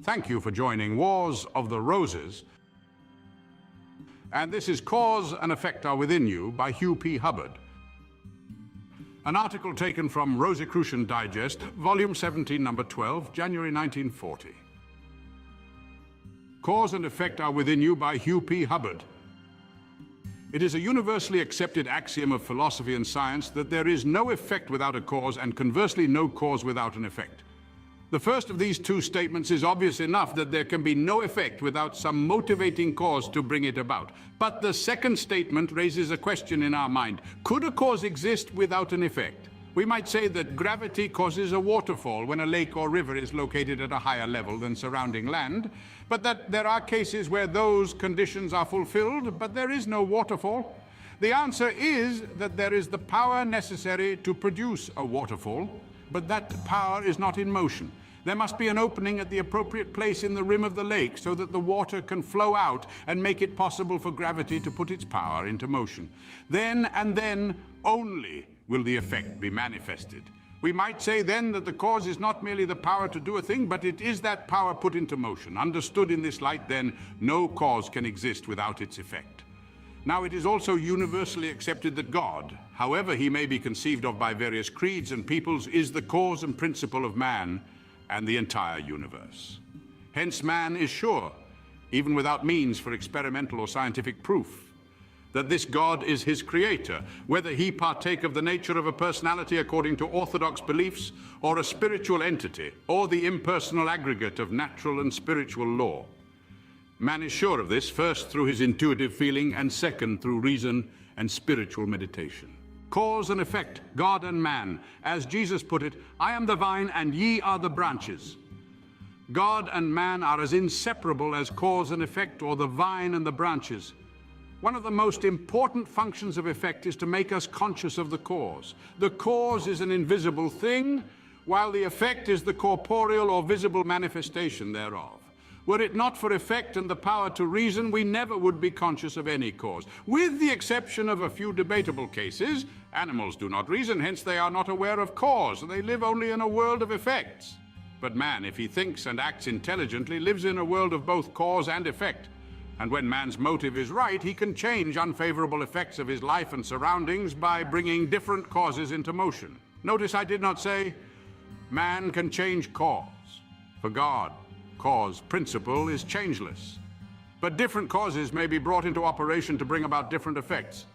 Thank you for joining Wars of the Roses. And this is Cause and Effect Are Within You by Hugh P. Hubbard. An article taken from Rosicrucian Digest, Volume 17, Number 12, January 1940. Cause and Effect Are Within You by Hugh P. Hubbard. It is a universally accepted axiom of philosophy and science that there is no effect without a cause and conversely no cause without an effect. The first of these two statements is obvious enough that there can be no effect without some motivating cause to bring it about. But the second statement raises a question in our mind. Could a cause exist without an effect? We might say that gravity causes a waterfall when a lake or river is located at a higher level than surrounding land, but that there are cases where those conditions are fulfilled, but there is no waterfall. The answer is that there is the power necessary to produce a waterfall, but that power is not in motion. There must be an opening at the appropriate place in the rim of the lake so that the water can flow out and make it possible for gravity to put its power into motion. Then and then only will the effect be manifested. We might say then that the cause is not merely the power to do a thing, but it is that power put into motion. Understood in this light, then, no cause can exist without its effect. Now, it is also universally accepted that God, however he may be conceived of by various creeds and peoples, is the cause and principle of man and the entire universe. Hence, man is sure, even without means for experimental or scientific proof, that this God is his creator, whether he partake of the nature of a personality according to orthodox beliefs, or a spiritual entity, or the impersonal aggregate of natural and spiritual law. Man is sure of this, first through his intuitive feeling, and second through reason and spiritual meditation. Cause and effect, God and man. As Jesus put it, I am the vine and ye are the branches. God and man are as inseparable as cause and effect, or the vine and the branches. One of the most important functions of effect is to make us conscious of the cause. The cause is an invisible thing, while the effect is the corporeal or visible manifestation thereof. Were it not for effect and the power to reason, we never would be conscious of any cause. With the exception of a few debatable cases, animals do not reason, hence they are not aware of cause. They live only in a world of effects. But man, if he thinks and acts intelligently, lives in a world of both cause and effect. And when man's motive is right, he can change unfavorable effects of his life and surroundings by bringing different causes into motion. Notice I did not say man can change cause. For God, cause, principle, is changeless. But different causes may be brought into operation to bring about different effects.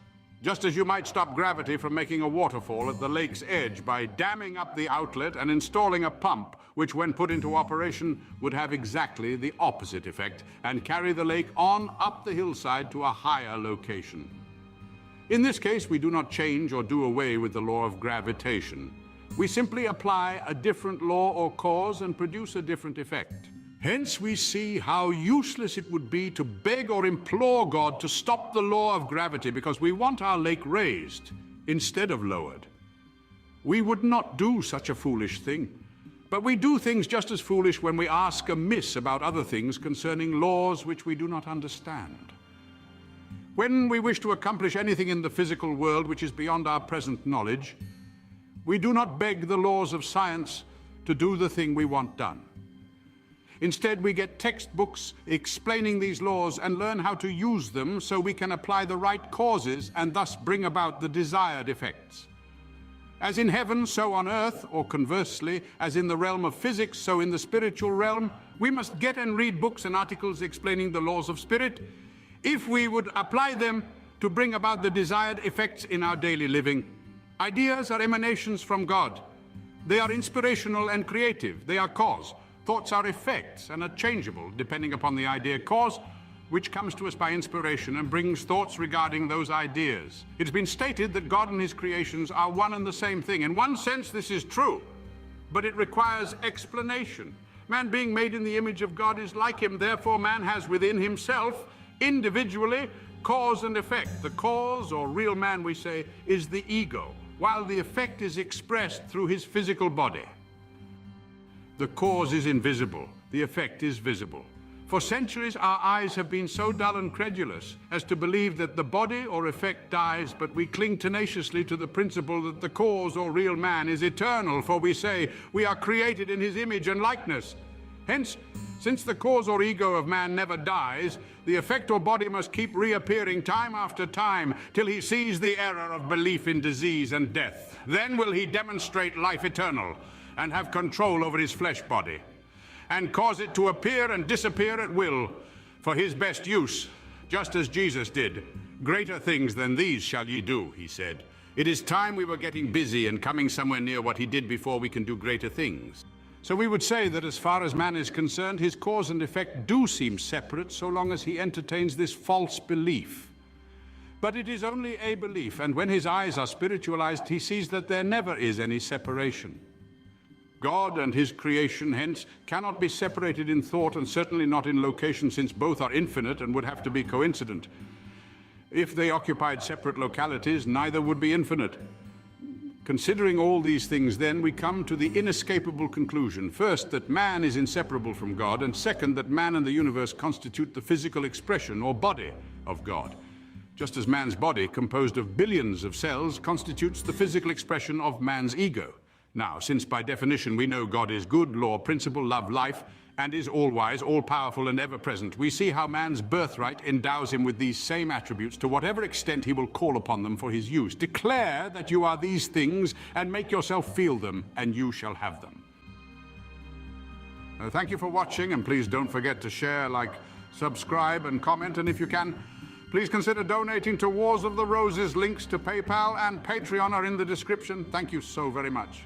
Just as you might stop gravity from making a waterfall at the lake's edge by damming up the outlet and installing a pump, which when put into operation would have exactly the opposite effect and carry the lake on up the hillside to a higher location. In this case, we do not change or do away with the law of gravitation. We simply apply a different law or cause and produce a different effect. Hence, we see how useless it would be to beg or implore God to stop the law of gravity because we want our lake raised instead of lowered. We would not do such a foolish thing, but we do things just as foolish when we ask amiss about other things concerning laws which we do not understand. When we wish to accomplish anything in the physical world which is beyond our present knowledge, we do not beg the laws of science to do the thing we want done. Instead, we get textbooks explaining these laws and learn how to use them so we can apply the right causes and thus bring about the desired effects. As in heaven, so on earth, or conversely, as in the realm of physics, so in the spiritual realm, we must get and read books and articles explaining the laws of spirit if we would apply them to bring about the desired effects in our daily living. Ideas are emanations from God. They are inspirational and creative. They are cause. Thoughts are effects and are changeable depending upon the idea cause, which comes to us by inspiration and brings thoughts regarding those ideas. It's been stated that God and his creations are one and the same thing. In one sense, this is true, but it requires explanation. Man being made in the image of God is like him. Therefore, man has within himself, individually, cause and effect. The cause, or real man, we say, is the ego, while the effect is expressed through his physical body. The cause is invisible, the effect is visible. For centuries, our eyes have been so dull and credulous as to believe that the body or effect dies, but we cling tenaciously to the principle that the cause or real man is eternal, for we say we are created in his image and likeness. Hence, Since the cause or ego of man never dies, the effect or body must keep reappearing time after time till he sees the error of belief in disease and death. Then will he demonstrate life eternal and have control over his flesh body and cause it to appear and disappear at will for his best use, just as Jesus did. Greater things than these shall ye do, he said. It is time we were getting busy and coming somewhere near what he did before we can do greater things. So we would say that as far as man is concerned, his cause and effect do seem separate so long as he entertains this false belief. But it is only a belief, and when his eyes are spiritualized, he sees that there never is any separation. God and his creation, hence, cannot be separated in thought and certainly not in location, since both are infinite and would have to be coincident. If they occupied separate localities, neither would be infinite. Considering all these things, then, we come to the inescapable conclusion. First, that man is inseparable from God, and second, that man and the universe constitute the physical expression or body of God. Just as man's body, composed of billions of cells, constitutes the physical expression of man's ego. Now, since by definition we know God is good, law, principle, love, life, and is all-wise, all-powerful, and ever-present, we see how man's birthright endows him with these same attributes to whatever extent he will call upon them for his use. Declare that you are these things, and make yourself feel them, and you shall have them. Thank you for watching, and please don't forget to share, like, subscribe, and comment, and if you can, please consider donating to Wars of the Roses. Links to PayPal and Patreon are in the description. Thank you so very much.